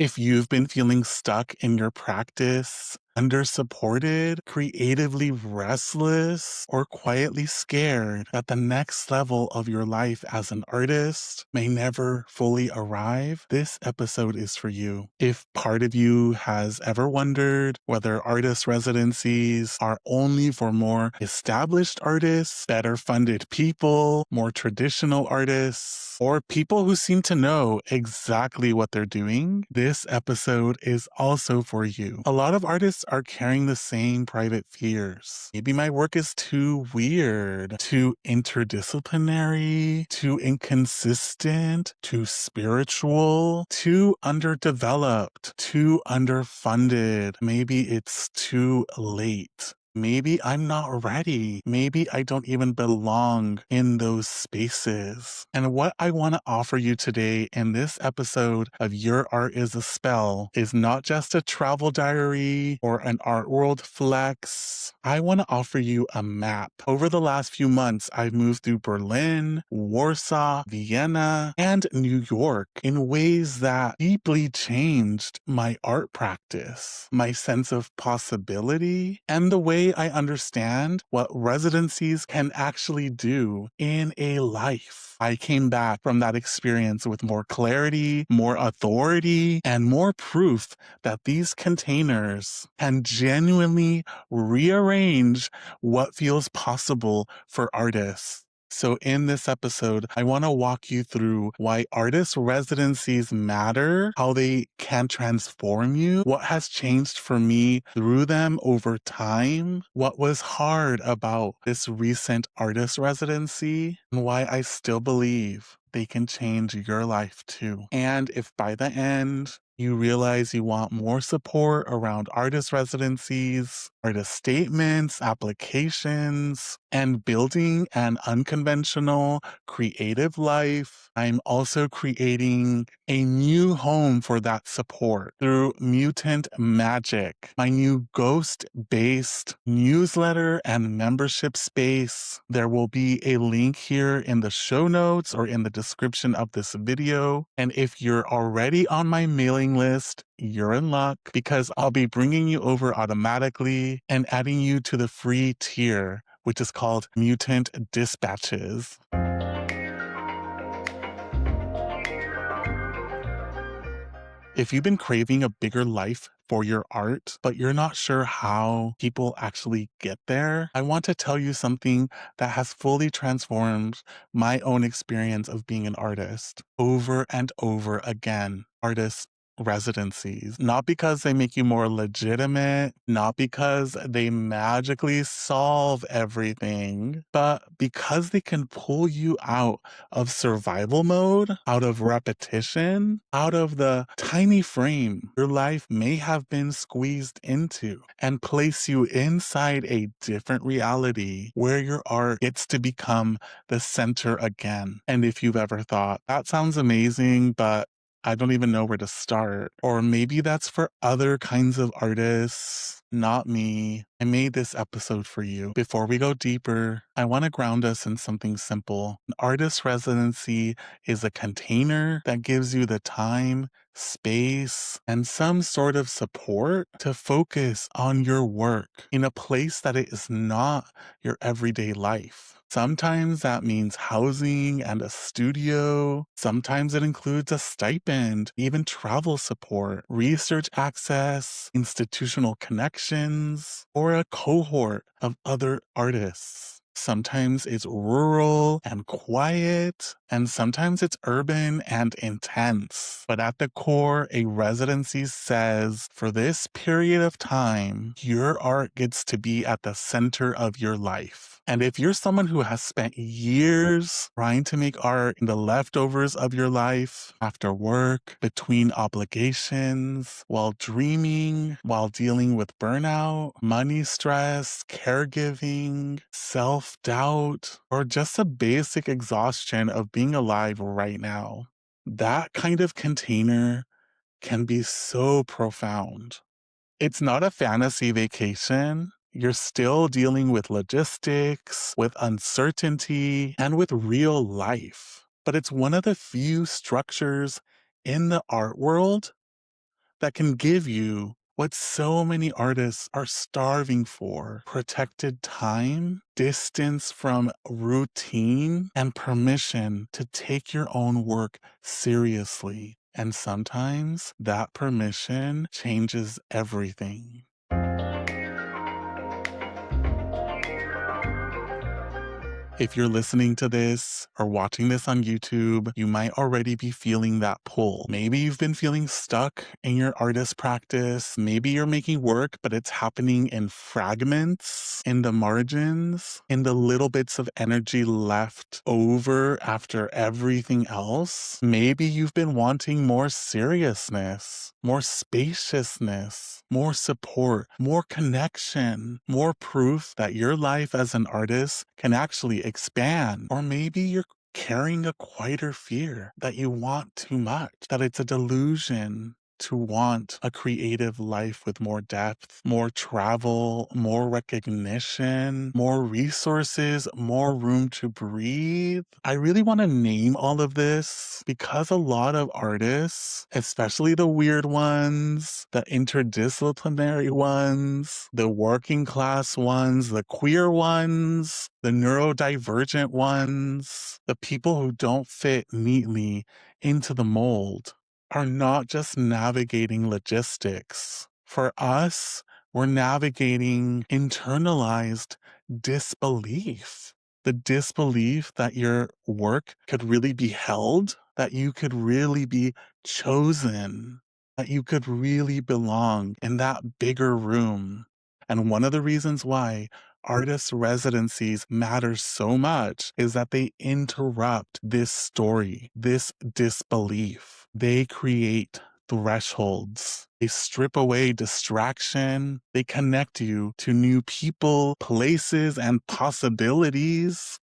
If you've been feeling stuck in your practice, undersupported, creatively restless, or quietly scared that the next level of your life as an artist may never fully arrive, this episode is for you. If part of you has ever wondered whether artist residencies are only for more established artists, better funded people, more traditional artists, or people who seem to know exactly what they're doing, this episode is also for you. A lot of artists are carrying the same private fears. Maybe my work is too weird, too interdisciplinary, too inconsistent, too spiritual, too underdeveloped, too underfunded. Maybe it's too late. Maybe I'm not ready. Maybe I don't even belong in those spaces. And what I want to offer you today in this episode of Your Art is a Spell is not just a travel diary or an art world flex. I want to offer you a map. Over the last few months, I've moved through Berlin, Warsaw, Vienna, and New York in ways that deeply changed my art practice, my sense of possibility, and the way I understand what residencies can actually do in a life. I came back from that experience with more clarity, more authority, and more proof that these containers can genuinely rearrange what feels possible for artists. So in this episode, I want to walk you through why artist residencies matter, how they can transform you, what has changed for me through them over time, what was hard about this recent artist residency, and why I still believe they can change your life too. And if by the end you realize you want more support around artist residencies, artist statements, applications, and building an unconventional, creative life, I'm also creating a new home for that support through Mutant Magic, my new ghost-based newsletter and membership space. There will be a link here in the show notes or in the description of this video. And if you're already on my mailing list, you're in luck because I'll be bringing you over automatically and adding you to the free tier, which is called Mutant Dispatches. If you've been craving a bigger life for your art, but you're not sure how people actually get there, I want to tell you something that has fully transformed my own experience of being an artist over and over again. Artists residencies, not because they make you more legitimate, not because they magically solve everything, but because they can pull you out of survival mode, out of repetition, out of the tiny frame your life may have been squeezed into, and place you inside a different reality where your art gets to become the center again. And if you've ever thought, that sounds amazing, but I don't even know where to start. Or maybe that's for other kinds of artists, not me. I made this episode for you. Before we go deeper, I want to ground us in something simple. An artist residency is a container that gives you the time, space, and some sort of support to focus on your work in a place that it is not your everyday life. Sometimes that means housing and a studio. Sometimes it includes a stipend, even travel support, research access, institutional connections, or a cohort of other artists. Sometimes it's rural and quiet, and sometimes it's urban and intense. But at the core, a residency says, for this period of time, your art gets to be at the center of your life. And if you're someone who has spent years trying to make art in the leftovers of your life, after work, between obligations, while dreaming, while dealing with burnout, money stress, caregiving, self-doubt, or just a basic exhaustion of being alive right now, that kind of container can be so profound. It's not a fantasy vacation. You're still dealing with logistics, with uncertainty, and with real life. But it's one of the few structures in the art world that can give you what so many artists are starving for: protected time, distance from routine, and permission to take your own work seriously. And sometimes that permission changes everything. If you're listening to this or watching this on YouTube, you might already be feeling that pull. Maybe you've been feeling stuck in your artist practice. Maybe you're making work, but it's happening in fragments, in the margins, in the little bits of energy left over after everything else. Maybe you've been wanting more seriousness, more spaciousness, more support, more connection, more proof that your life as an artist can actually expand. Or maybe you're carrying a quieter fear that you want too much, that it's a delusion to want a creative life with more depth, more travel, more recognition, more resources, more room to breathe. I really want to name all of this because a lot of artists, especially the weird ones, the interdisciplinary ones, the working class ones, the queer ones, the neurodivergent ones, the people who don't fit neatly into the mold, are not just navigating logistics. For us, we're navigating internalized disbelief. The disbelief that your work could really be held, that you could really be chosen, that you could really belong in that bigger room. And one of the reasons why artist residencies matter so much is that they interrupt this story, this disbelief. They create thresholds. They strip away distraction. They connect you to new people, places, and possibilities.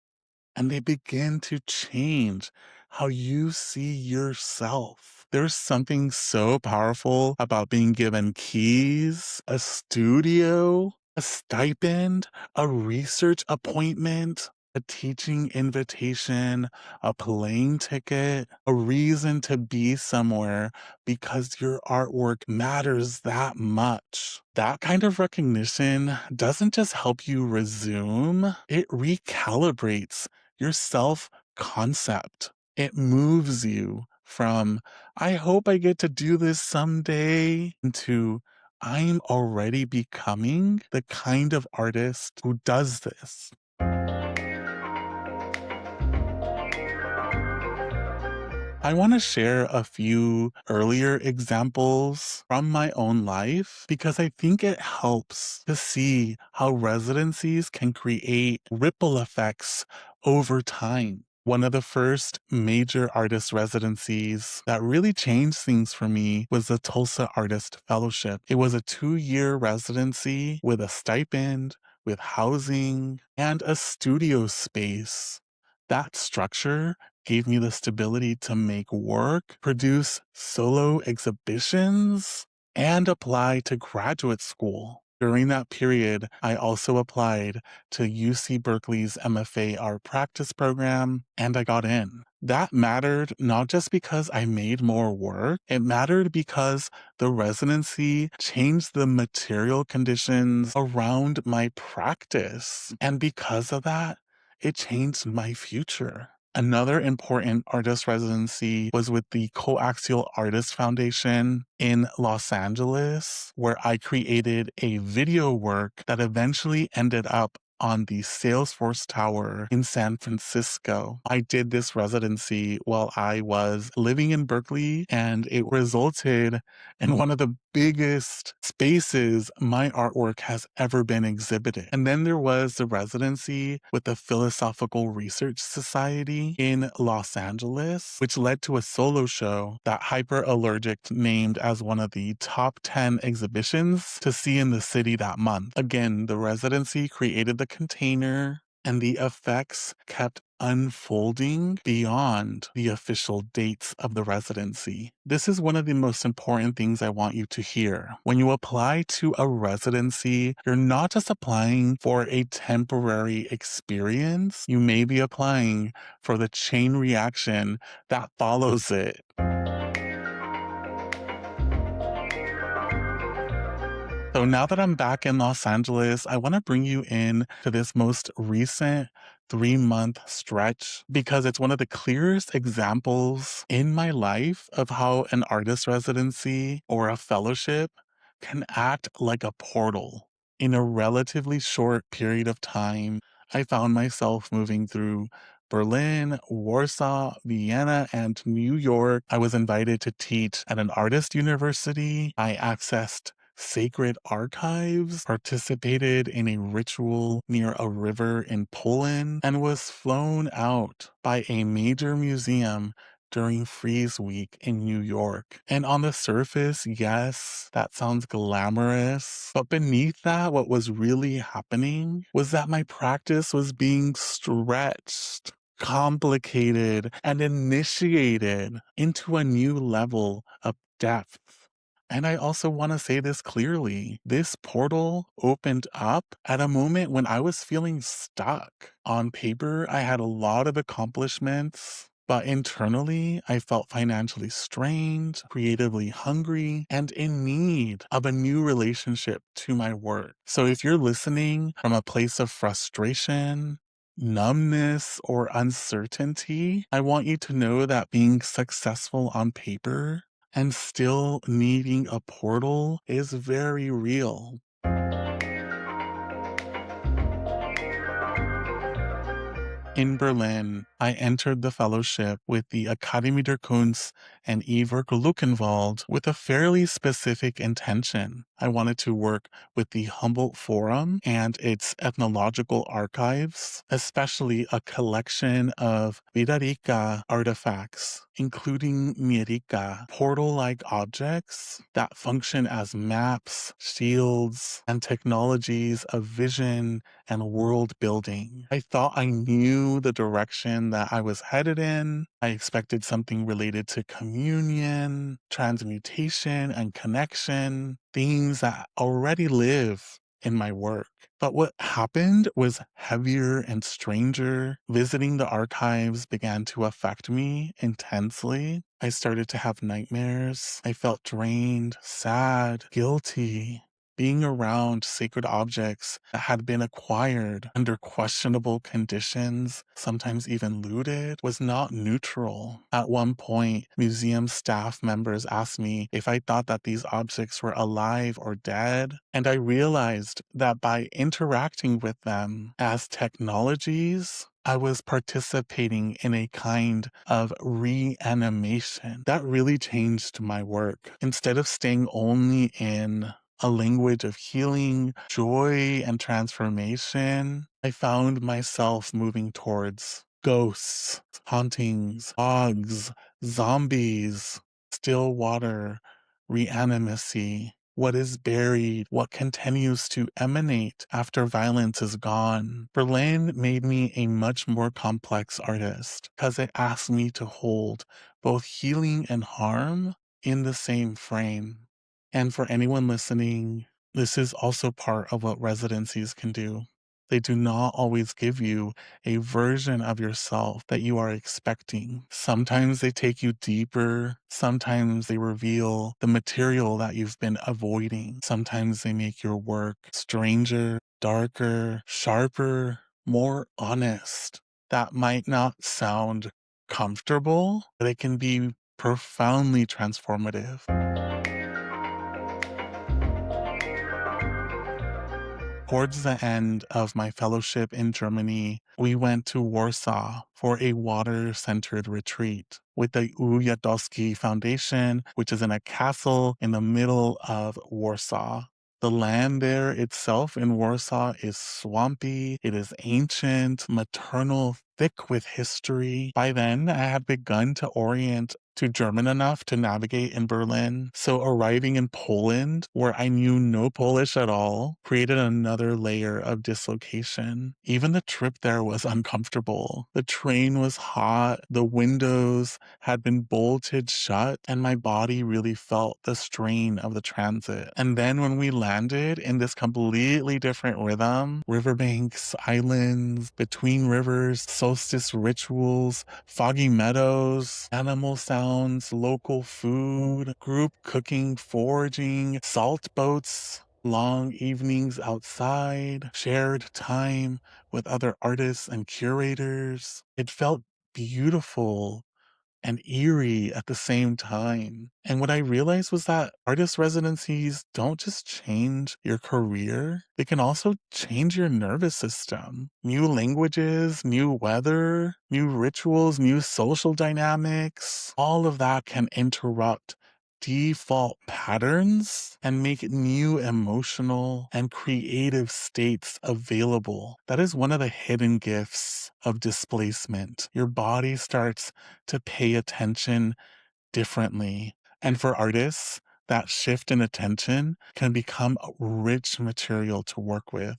And they begin to change how you see yourself. There's something so powerful about being given keys, a studio, a stipend, a research appointment, a teaching invitation, a plane ticket, a reason to be somewhere because your artwork matters that much. That kind of recognition doesn't just help you resume, it recalibrates your self concept. It moves you from, I hope I get to do this someday, into, I'm already becoming the kind of artist who does this. I want to share a few earlier examples from my own life because I think it helps to see how residencies can create ripple effects over time. One of the first major artist residencies that really changed things for me was the Tulsa Artist Fellowship. It was a 2-year residency with a stipend, with housing, and a studio space. That structure gave me the stability to make work, produce solo exhibitions, and apply to graduate school. During that period, I also applied to UC Berkeley's MFA Art Practice program, and I got in. That mattered not just because I made more work, it mattered because the residency changed the material conditions around my practice. And because of that, it changed my future. Another important artist residency was with the Coaxial Artist Foundation in Los Angeles, where I created a video work that eventually ended up on the Salesforce Tower in San Francisco. I did this residency while I was living in Berkeley, and it resulted in one of the biggest spaces my artwork has ever been exhibited. And then there was the residency with the Philosophical Research Society in Los Angeles, which led to a solo show that Hyperallergic named as one of the top 10 exhibitions to see in the city that month. Again, the residency created the container, and the effects kept unfolding beyond the official dates of the residency. This is one of the most important things I want you to hear. When you apply to a residency, you're not just applying for a temporary experience, you may be applying for the chain reaction that follows it. So now that I'm back in Los Angeles, I want to bring you in to this most recent 3-month stretch because it's one of the clearest examples in my life of how an artist residency or a fellowship can act like a portal. In a relatively short period of time, I found myself moving through Berlin, Warsaw, Vienna, and New York. I was invited to teach at an artist university. I accessed sacred archives, participated in a ritual near a river in Poland, and was flown out by a major museum during Freeze Week in New York. And on the surface, yes, that sounds glamorous. But beneath that, what was really happening was that my practice was being stretched, complicated, and initiated into a new level of depth. And I also want to say this clearly. This portal opened up at a moment when I was feeling stuck. On paper, I had a lot of accomplishments, but internally, I felt financially strained, creatively hungry, and in need of a new relationship to my work. So if you're listening from a place of frustration, numbness, or uncertainty, I want you to know that being successful on paper and still needing a portal is very real. In Berlin, I entered the fellowship with the Akademie der Kunst and E-Werk Luckenwald with a fairly specific intention. I wanted to work with the Humboldt Forum and its ethnological archives, especially a collection of Vidarica artifacts, including Mirica, portal-like objects that function as maps, shields, and technologies of vision and world building. I thought I knew the direction that I was headed in. I expected something related to communion, transmutation, and connection, themes that already live in my work. But what happened was heavier and stranger. Visiting the archives began to affect me intensely. I started to have nightmares. I felt drained, sad, guilty. Being around sacred objects that had been acquired under questionable conditions, sometimes even looted, was not neutral. At one point, museum staff members asked me if I thought that these objects were alive or dead, and I realized that by interacting with them as technologies, I was participating in a kind of reanimation. That really changed my work. Instead of staying only in a language of healing, joy, and transformation, I found myself moving towards ghosts, hauntings, fogs, zombies, still water, reanimacy. What is buried, what continues to emanate after violence is gone. Berlin made me a much more complex artist because it asked me to hold both healing and harm in the same frame. And for anyone listening, this is also part of what residencies can do. They do not always give you a version of yourself that you are expecting. Sometimes they take you deeper. Sometimes they reveal the material that you've been avoiding. Sometimes they make your work stranger, darker, sharper, more honest. That might not sound comfortable, but it can be profoundly transformative. Towards the end of my fellowship in Germany, we went to Warsaw for a water-centered retreat with the Ujazdowski Foundation, which is in a castle in the middle of Warsaw. The land there itself in Warsaw is swampy, it is ancient, maternal, thick with history. By then, I had begun to orient to German enough to navigate in Berlin. So arriving in Poland, where I knew no Polish at all, created another layer of dislocation. Even the trip there was uncomfortable. The train was hot, the windows had been bolted shut, and my body really felt the strain of the transit. And then when we landed in this completely different rhythm, riverbanks, islands, between rivers, solstice rituals, foggy meadows, animal sounds, local food, group cooking, foraging, salt boats, long evenings outside, shared time with other artists and curators. It felt beautiful and eerie at the same time. And what I realized was that artist residencies don't just change your career, they can also change your nervous system. New languages, new weather, new rituals, new social dynamics, all of that can interrupt default patterns and make new emotional and creative states available. That is one of the hidden gifts of displacement. Your body starts to pay attention differently. And for artists, that shift in attention can become rich material to work with.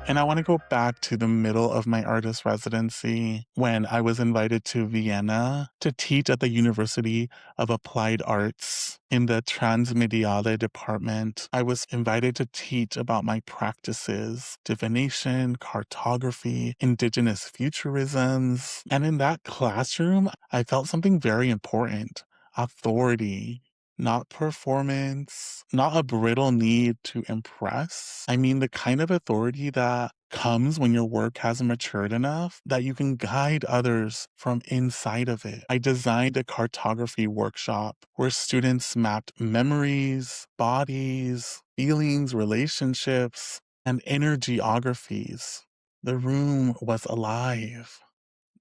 And I want to go back to the middle of my artist residency when I was invited to Vienna to teach at the University of Applied Arts in the Transmediale department. I was invited to teach about my practices, divination, cartography, indigenous futurisms. And in that classroom, I felt something very important: authority. Not performance, not a brittle need to impress. I mean, the kind of authority that comes when your work has matured enough that you can guide others from inside of it. I designed a cartography workshop where students mapped memories, bodies, feelings, relationships, and inner geographies. The room was alive.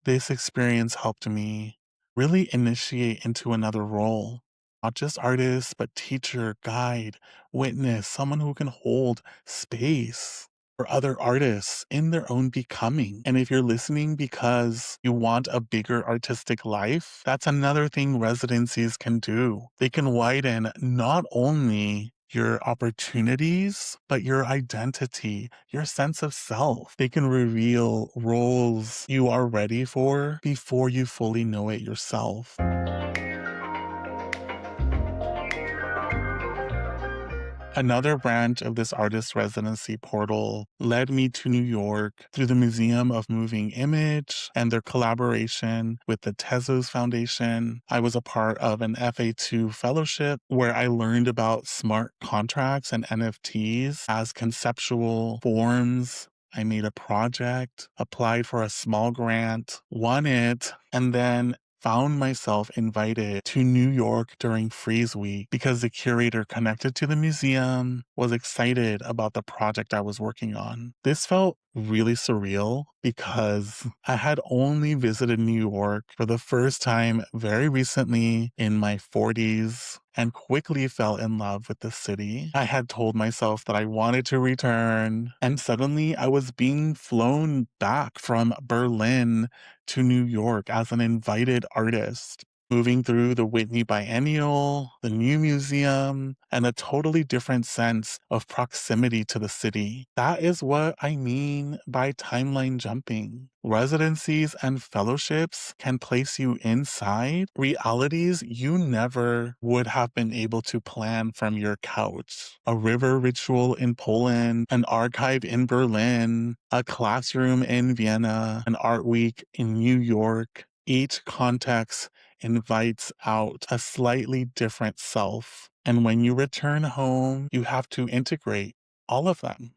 This experience helped me really initiate into another role. Not just artist, but teacher, guide, witness, someone who can hold space for other artists in their own becoming. And if you're listening because you want a bigger artistic life, that's another thing residencies can do. They can widen not only your opportunities, but your identity, your sense of self. They can reveal roles you are ready for before you fully know it yourself. Another branch of this artist residency portal led me to New York through the Museum of Moving Image and their collaboration with the Tezos Foundation. I was a part of an FA2 fellowship where I learned about smart contracts and NFTs as conceptual forms. I made a project, applied for a small grant, won it, and then found myself invited to New York during Freeze Week because the curator connected to the museum was excited about the project I was working on. This felt really surreal because I had only visited New York for the first time very recently in my 40s and quickly fell in love with the city. I had told myself that I wanted to return, and suddenly I was being flown back from Berlin to New York as an invited artist, moving through the Whitney Biennial, the new museum, and a totally different sense of proximity to the city. That is what I mean by timeline jumping. Residencies and fellowships can place you inside realities you never would have been able to plan from your couch. A river ritual in Poland, an archive in Berlin, a classroom in Vienna, an art week in New York. Each context invites out a slightly different self. And when you return home, you have to integrate all of them.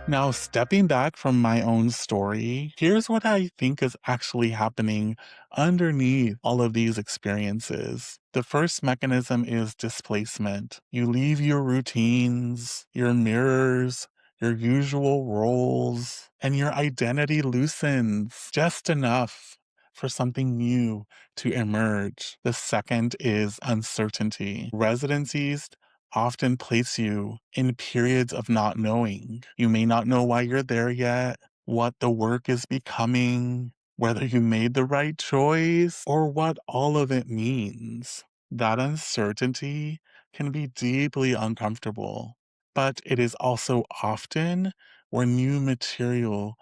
Now, stepping back from my own story, here's what I think is actually happening underneath all of these experiences. The first mechanism is displacement. You leave your routines, your mirrors, your usual roles, and your identity loosens just enough for something new to emerge. The second is uncertainty. Residencies often place you in periods of not knowing. You may not know why you're there yet, what the work is becoming, whether you made the right choice, or what all of it means. That uncertainty can be deeply uncomfortable, but it is also often where new material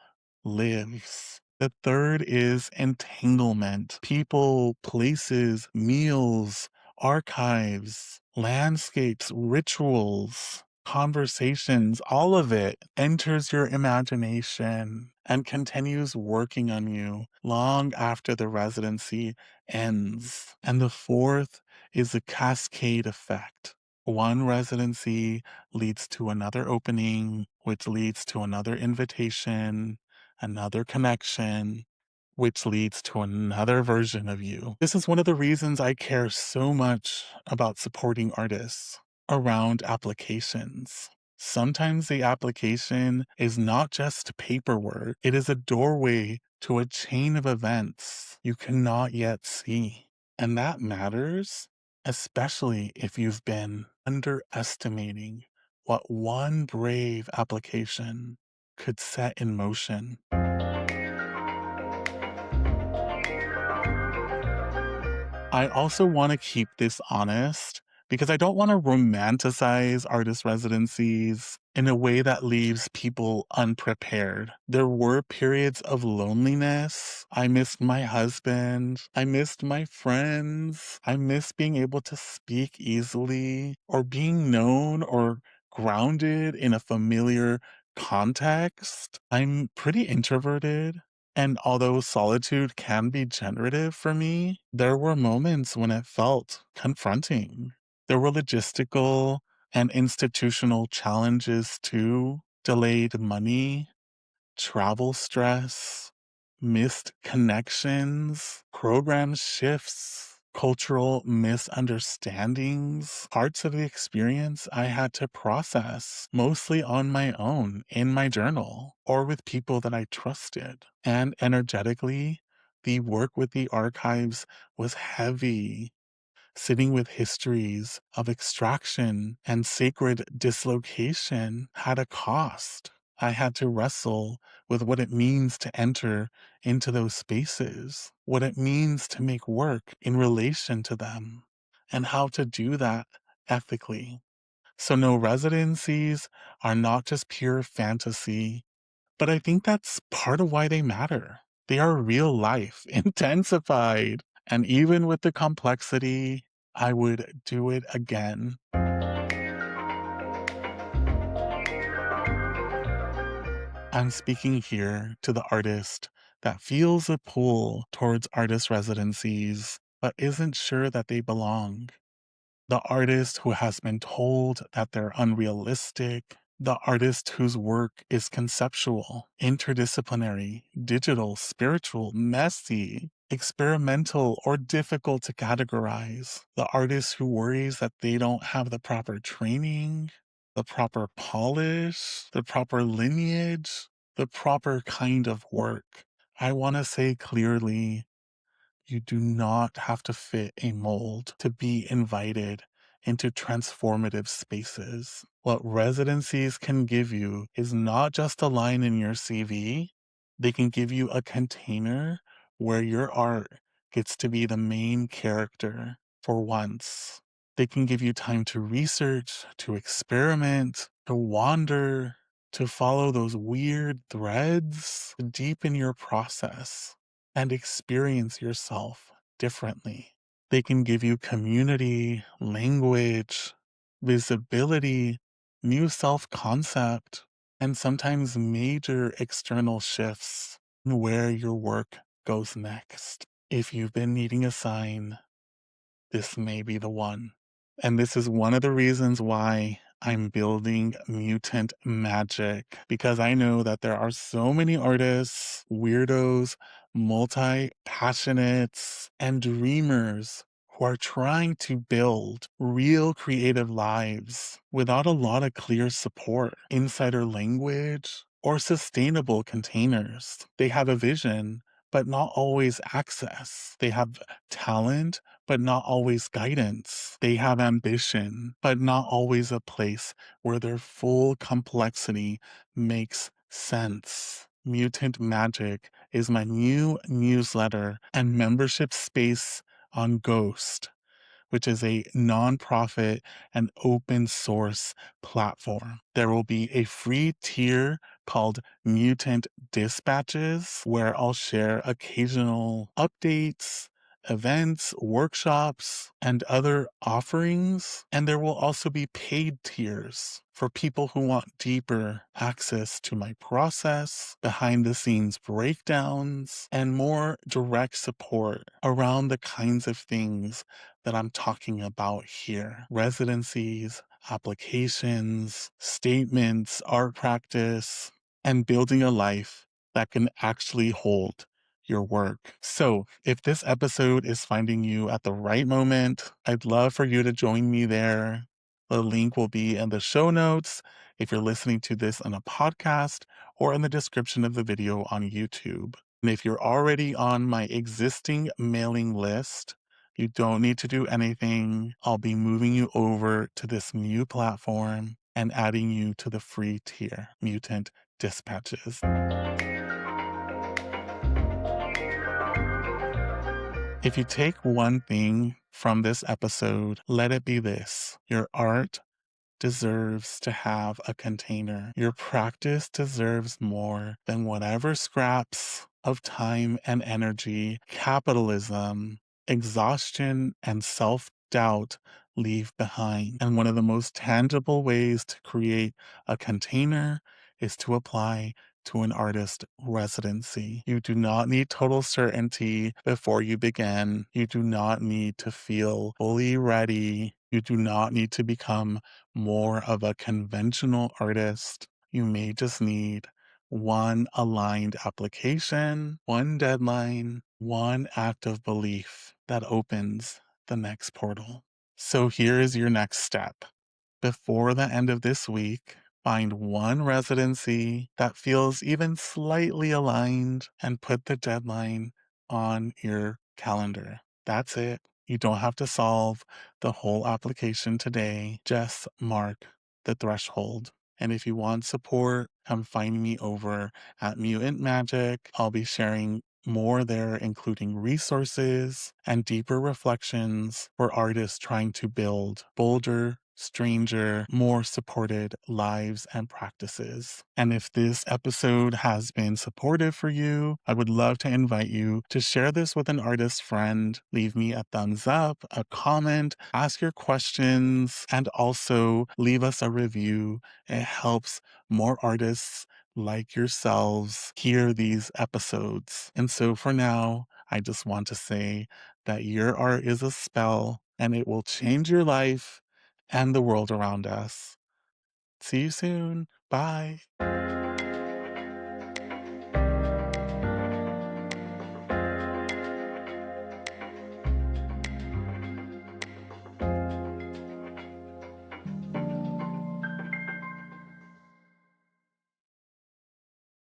lives. The third is entanglement. People, places, meals, archives, landscapes, rituals, conversations, all of it enters your imagination and continues working on you long after the residency ends. And the fourth is the cascade effect. One residency leads to another opening, which leads to another invitation, another connection, which leads to another version of you. This is one of the reasons I care so much about supporting artists around applications. Sometimes the application is not just paperwork, it is a doorway to a chain of events you cannot yet see. And that matters, especially if you've been underestimating what one brave application could set in motion. I also want to keep this honest because I don't want to romanticize artist residencies in a way that leaves people unprepared. There were periods of loneliness. I missed my husband. I missed my friends. I missed being able to speak easily or being known or grounded in a familiar context. I'm pretty introverted. And although solitude can be generative for me, there were moments when it felt confronting. There were logistical and institutional challenges too, delayed money, travel stress, missed connections, program shifts, cultural misunderstandings, parts of the experience I had to process, mostly on my own in my journal or with people that I trusted. And energetically, the work with the archives was heavy, sitting with histories of extraction and sacred dislocation had a cost. I had to wrestle with what it means to enter into those spaces, what it means to make work in relation to them, and how to do that ethically. So, no, residencies are not just pure fantasy, but I think that's part of why they matter. They are real life, intensified. And even with the complexity, I would do it again. I'm speaking here to the artist that feels a pull towards artist residencies, but isn't sure that they belong. The artist who has been told that they're unrealistic, the artist whose work is conceptual, interdisciplinary, digital, spiritual, messy, experimental, or difficult to categorize, the artist who worries that they don't have the proper training, the proper polish, the proper lineage, the proper kind of work. I want to say clearly, you do not have to fit a mold to be invited into transformative spaces. What residencies can give you is not just a line in your CV, they can give you a container where your art gets to be the main character for once. They can give you time to research, to experiment, to wander, to follow those weird threads, to deepen your process and experience yourself differently. They can give you community, language, visibility, new self concept, and sometimes major external shifts in where your work goes next. If you've been needing a sign, this may be the one. And this is one of the reasons why I'm building Mutant Magic, because I know that there are so many artists, weirdos, multi passionates, and dreamers who are trying to build real creative lives without a lot of clear support, insider language, or sustainable containers. They have a vision, but not always access. They have talent, but not always guidance. They have ambition, but not always a place where their full complexity makes sense. Mutant Magic is my new newsletter and membership space on Ghost, which is a nonprofit and open source platform. There will be a free tier called Mutant Dispatches, where I'll share occasional updates, events, workshops, and other offerings. And there will also be paid tiers for people who want deeper access to my process, behind the scenes breakdowns, and more direct support around the kinds of things that I'm talking about here. Residencies, applications, statements, art practice, and building a life that can actually hold your work. So, if this episode is finding you at the right moment, I'd love for you to join me there. The link will be in the show notes if you're listening to this on a podcast, or in the description of the video on YouTube. And if you're already on my existing mailing list, you don't need to do anything. I'll be moving you over to this new platform and adding you to the free tier, Mutant Dispatches. If you take one thing from this episode, let it be this: your art deserves to have a container. Your practice deserves more than whatever scraps of time and energy, capitalism, exhaustion, and self doubt leave behind. And one of the most tangible ways to create a container is to apply to an artist residency. You do not need total certainty before you begin. You do not need to feel fully ready. You do not need to become more of a conventional artist. You may just need one aligned application, one deadline, one act of belief that opens the next portal. So here is your next step. Before the end of this week, find one residency that feels even slightly aligned and put the deadline on your calendar. That's it. You don't have to solve the whole application today. Just mark the threshold. And if you want support, come find me over at Mutant Magic. I'll be sharing more there, including resources and deeper reflections for artists trying to build bolder, stranger, more supported lives and practices. And if this episode has been supportive for you, I would love to invite you to share this with an artist friend. Leave me a thumbs up, a comment, ask your questions, and also leave us a review. It helps more artists like yourselves hear these episodes. And so for now, I just want to say that your art is a spell and it will change your life and the world around us. See you soon. Bye.